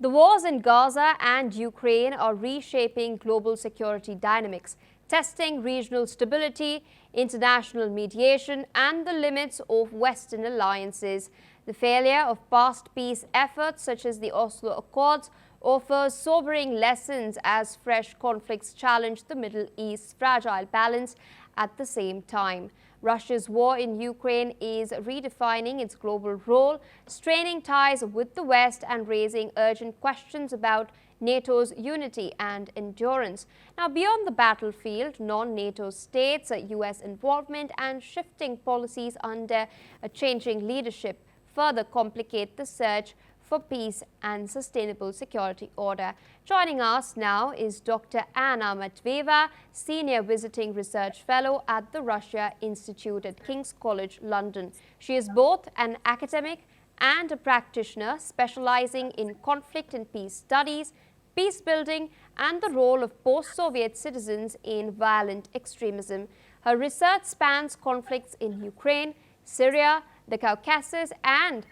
The wars in Gaza and Ukraine are reshaping global security dynamics, testing regional stability, international mediation, and the limits of Western alliances. The failure of past peace efforts, such as the Oslo Accords, offers sobering lessons as fresh conflicts challenge the Middle East's fragile balance at the same time. Russia's war in Ukraine is redefining its global role, straining ties with the West and raising urgent questions about NATO's unity and endurance. Now, beyond the battlefield, non-NATO states, U.S. involvement and shifting policies under a changing leadership further complicate the search for peace and sustainable security order. Joining us now is Dr. Anna Matveeva, Senior Visiting Research Fellow at the Russia Institute at King's College, London. She is both an academic and a practitioner specializing in conflict and peace studies, peace building, and the role of post-Soviet citizens in violent extremism. Her research spans conflicts in Ukraine, Syria, the Caucasus, and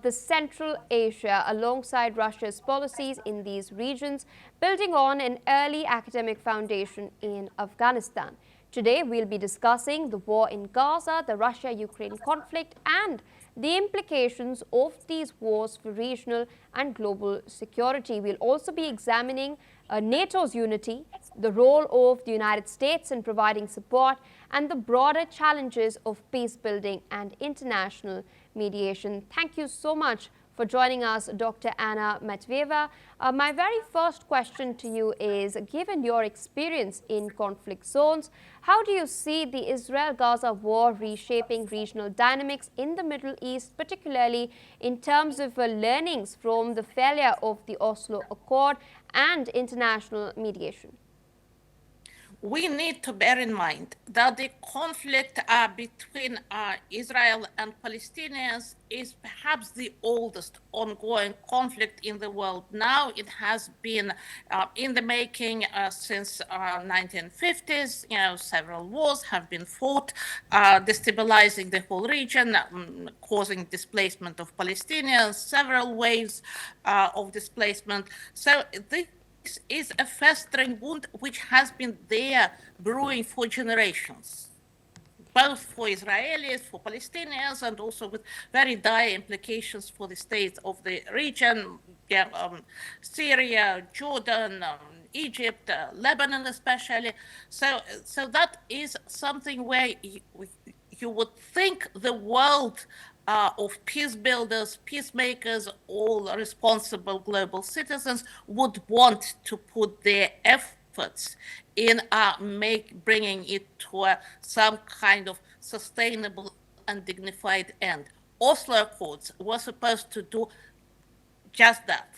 the Central Asia, alongside Russia's policies in these regions, building on an early academic foundation in Afghanistan. Today, we'll be discussing the war in Gaza, the Russia-Ukraine conflict, and the implications of these wars for regional and global security. We'll also be examining NATO's unity, the role of the United States in providing support, and the broader challenges of peace building and international mediation. Thank you so much for joining us, Dr. Anna Matveeva. My very first question to you is, given your experience in conflict zones, how do you see the Israel-Gaza war reshaping regional dynamics in the Middle East, particularly in terms of learnings from the failure of the Oslo Accord and international mediation? We need to bear in mind that the conflict between Israel and Palestinians is perhaps the oldest ongoing conflict in the world. Now it has been in the making since 1950s. Several wars have been fought, destabilizing the whole region, causing displacement of Palestinians, several waves of displacement. So this is a festering wound which has been there brewing for generations, both for Israelis, for Palestinians, and also with very dire implications for the states of the region, Syria, Jordan, Egypt, Lebanon especially. So that is something where you would think the world of peace builders, peacemakers, all responsible global citizens would want to put their efforts in bringing it to some kind of sustainable and dignified end. Oslo Accords were supposed to do just that.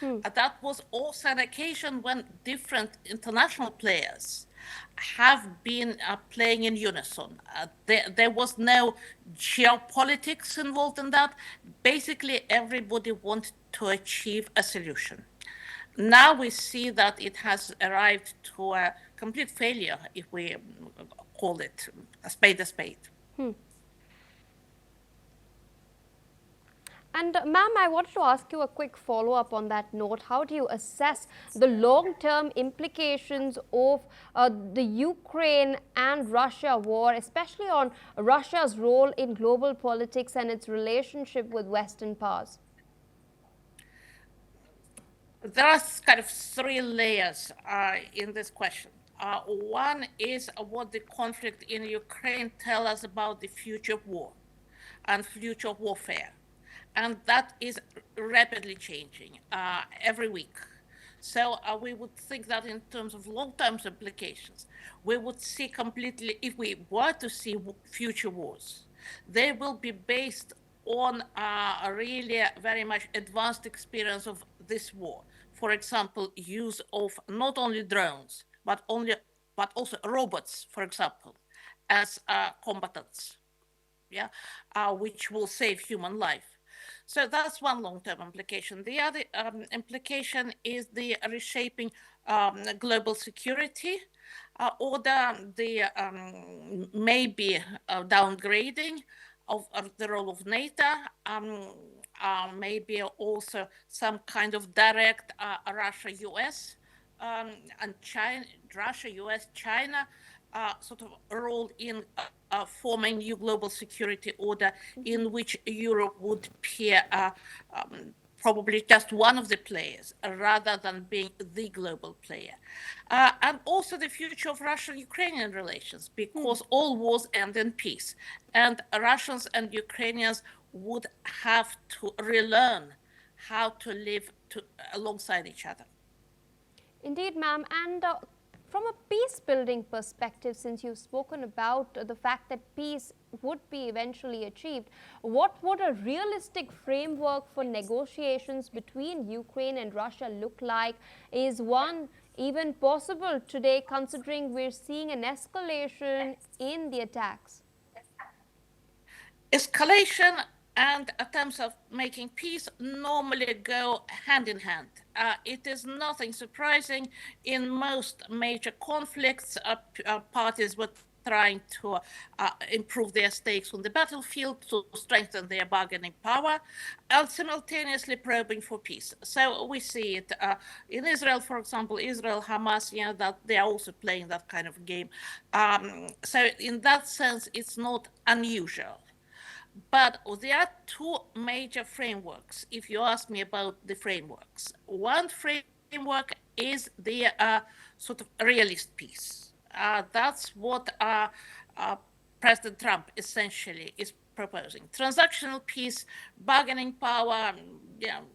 That was also an occasion when different international players have been playing in unison. There was no geopolitics involved in that. Basically, everybody wanted to achieve a solution. Now we see that it has arrived to a complete failure, if we call it a spade a spade. And ma'am, I wanted to ask you a quick follow-up on that note. How do you assess the long-term implications of the Ukraine and Russia war, especially on Russia's role in global politics and its relationship with Western powers? There are kind of three layers in this question. One is what the conflict in Ukraine tells us about the future war and future warfare. And that is rapidly changing every week. So we would think that in terms of long-term implications, we would see completely, if we were to see future wars, they will be based on a really very much advanced experience of this war. For example, use of not only drones, but also robots, for example, as combatants, which will save human life. So that's one long-term implication. The other implication is the reshaping global security order, the maybe downgrading of the role of NATO, maybe also some kind of direct Russia-US and China, Russia-US, China sort of role in forming new global security order in which Europe would appear probably just one of the players rather than being the global player. And also the future of Russian-Ukrainian relations, because all wars end in peace. And Russians and Ukrainians would have to relearn how to live alongside each other. Indeed, ma'am. And from a peace building perspective, since you've spoken about the fact that peace would be eventually achieved, what would a realistic framework for negotiations between Ukraine and Russia look like? Is one even possible today, considering we're seeing an escalation in the attacks? Escalation and attempts of making peace normally go hand in hand. It is nothing surprising. In most major conflicts, parties were trying to improve their stakes on the battlefield, to strengthen their bargaining power, and simultaneously probing for peace. So we see it in Israel, for example, Israel, Hamas, that they are also playing that kind of game. So in that sense, it's not unusual. But there are two major frameworks, if you ask me about the frameworks. One framework is the sort of realist peace. That's what President Trump essentially is proposing. Transactional peace, bargaining power,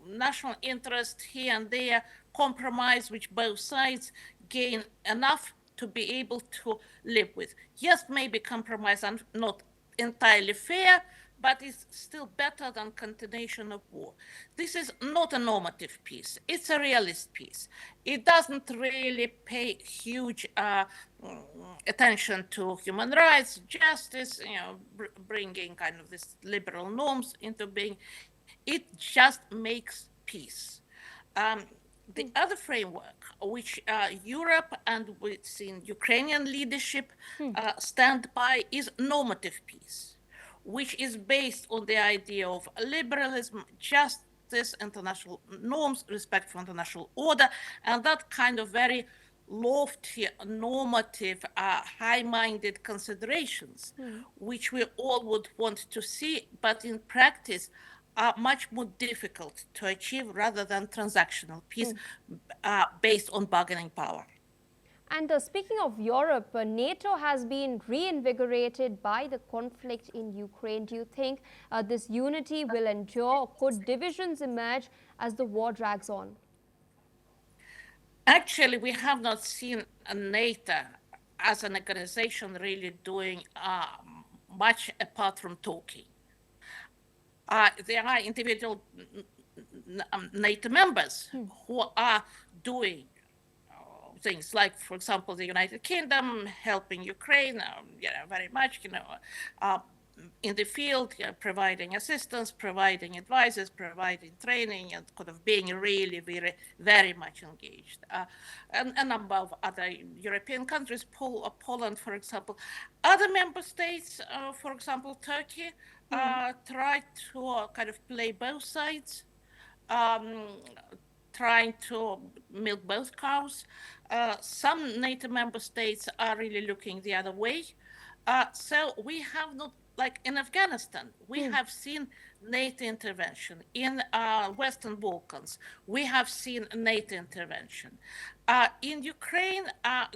national interest here and there, compromise which both sides gain enough to be able to live with. Yes, maybe compromise and not entirely fair, but it's still better than continuation of war. This is not a normative peace. It's a realist peace. It doesn't really pay huge attention to human rights, justice, bringing kind of this liberal norms into being. It just makes peace. The other framework, which Europe and within Ukrainian leadership stand by, is normative peace, which is based on the idea of liberalism, justice, international norms, respect for international order, and that kind of very lofty, normative, high-minded considerations, which we all would want to see, but in practice are much more difficult to achieve rather than transactional peace based on bargaining power. And speaking of Europe, NATO has been reinvigorated by the conflict in Ukraine. Do you think this unity will endure, or could divisions emerge as the war drags on? Actually, we have not seen NATO as an organization really doing much apart from talking. There are individual NATO members who are doing things like, for example, the United Kingdom helping Ukraine, very much, in the field, providing assistance, providing advices, providing training, and kind of being really very, very much engaged. And a number of other European countries, Poland, for example. Other member states, for example, Turkey, try to kind of play both sides, trying to milk both cows. Some NATO member states are really looking the other way. So we have not, like in Afghanistan, we have seen NATO intervention. In Western Balkans, we have seen NATO intervention. In Ukraine,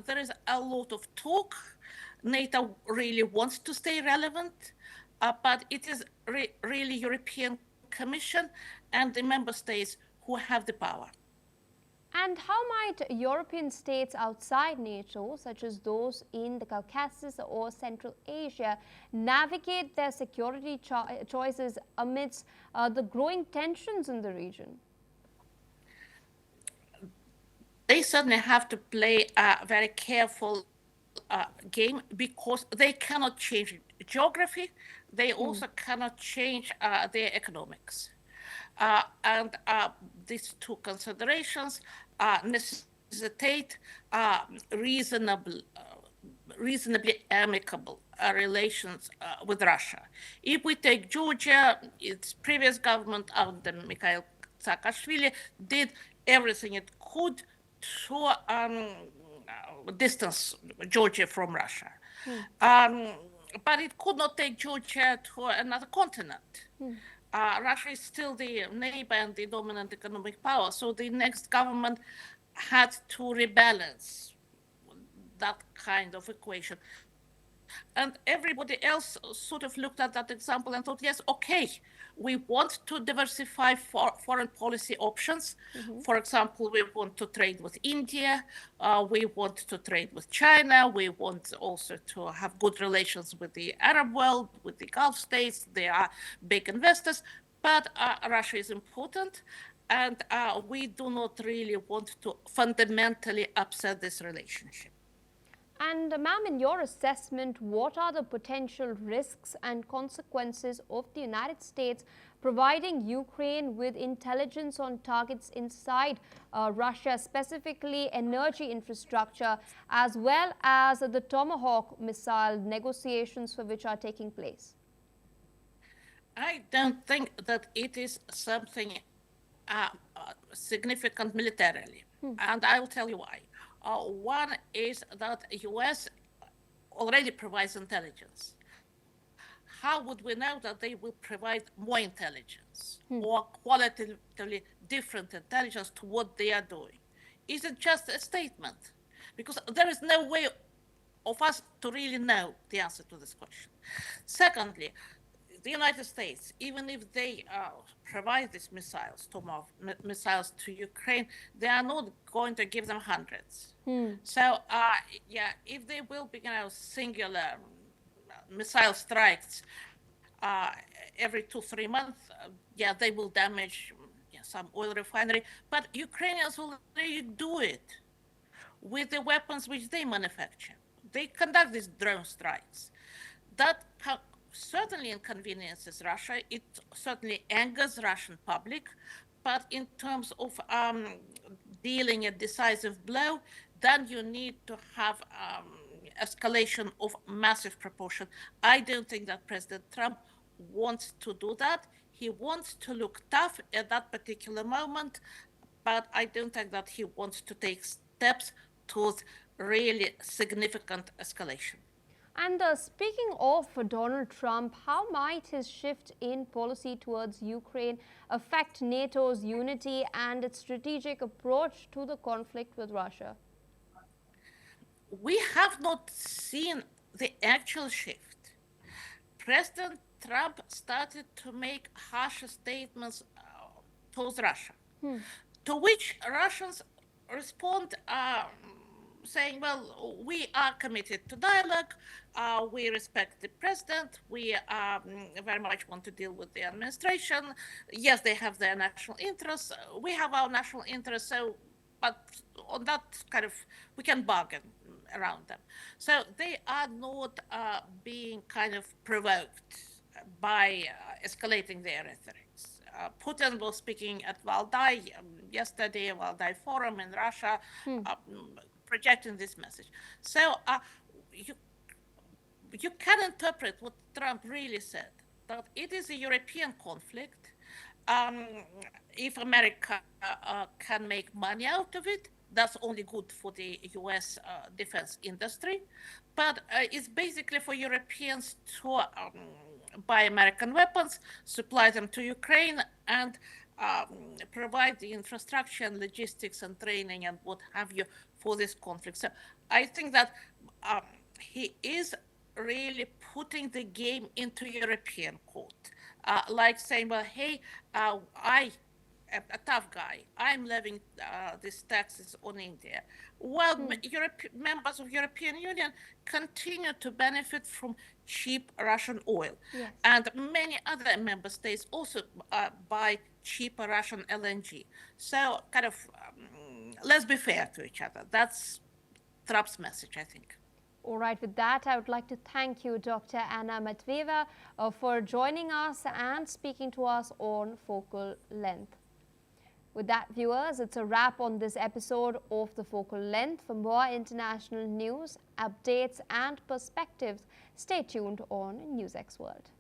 there is a lot of talk. NATO really wants to stay relevant, but it is really European Commission and the member states who have the power. And how might European states outside NATO, such as those in the Caucasus or Central Asia, navigate their security choices amidst the growing tensions in the region? They certainly have to play a very careful game, because they cannot change geography. They also cannot change their economics. And these two considerations necessitate reasonably amicable relations with Russia. If we take Georgia, its previous government under Mikhail Saakashvili did everything it could to distance Georgia from Russia. But it could not take Georgia to another continent. Russia is still the neighbor and the dominant economic power, so the next government had to rebalance that kind of equation. And everybody else sort of looked at that example and thought, yes, okay, we want to diversify foreign policy options. For example, we want to trade with India, we want to trade with China, we want also to have good relations with the Arab world, with the Gulf states. They are big investors, but Russia is important, and we do not really want to fundamentally upset this relationship. And ma'am, in your assessment, what are the potential risks and consequences of the United States providing Ukraine with intelligence on targets inside Russia, specifically energy infrastructure, as well as the Tomahawk missile negotiations for which are taking place? I don't think that it is something significant militarily, and I will tell you why. One is that the US already provides intelligence. How would we know that they will provide more intelligence or qualitatively different intelligence to what they are doing? Is it just a statement? Because there is no way of us to really know the answer to this question. Secondly, the United States, even if they provide these missiles, Tomahawk missiles to Ukraine, they are not going to give them hundreds. So, if they will be, singular missile strikes every 2-3 months, they will damage some oil refinery. But Ukrainians already do it with the weapons which they manufacture. They conduct these drone strikes. That certainly inconveniences Russia. It certainly angers Russian public, but in terms of dealing a decisive blow, then you need to have escalation of massive proportion. I don't think that President Trump wants to do that. He wants to look tough at that particular moment, but I don't think that he wants to take steps towards really significant escalation. And speaking of Donald Trump, how might his shift in policy towards Ukraine affect NATO's unity and its strategic approach to the conflict with Russia? We have not seen the actual shift. President Trump started to make harsher statements towards Russia, to which Russians respond saying, well, we are committed to dialogue, we respect the president, we very much want to deal with the administration. Yes, they have their national interests, we have our national interests, so, but on that kind of, we can bargain around them. So they are not being kind of provoked by escalating their rhetoric. Putin was speaking at Valdai yesterday, Valdai Forum in Russia, projecting this message. So you can interpret what Trump really said, that it is a European conflict. If America can make money out of it, that's only good for the US defense industry. But it's basically for Europeans to buy American weapons, supply them to Ukraine, and provide the infrastructure and logistics and training and what have you for this conflict. So I think that he is really putting the game into European court, like saying, well, hey, I am a tough guy. I'm levying these taxes on India. Well, members of European Union continue to benefit from cheap Russian oil. Yes. And many other member states also buy cheaper Russian LNG. So kind of, let's be fair to each other. That's Trump's message, I think. All right, with that, I would like to thank you, Dr. Anna Matveeva, for joining us and speaking to us on Focal Length. With that, viewers, it's a wrap on this episode of The Focal Length. For more international news, updates and perspectives, stay tuned on NewsX World.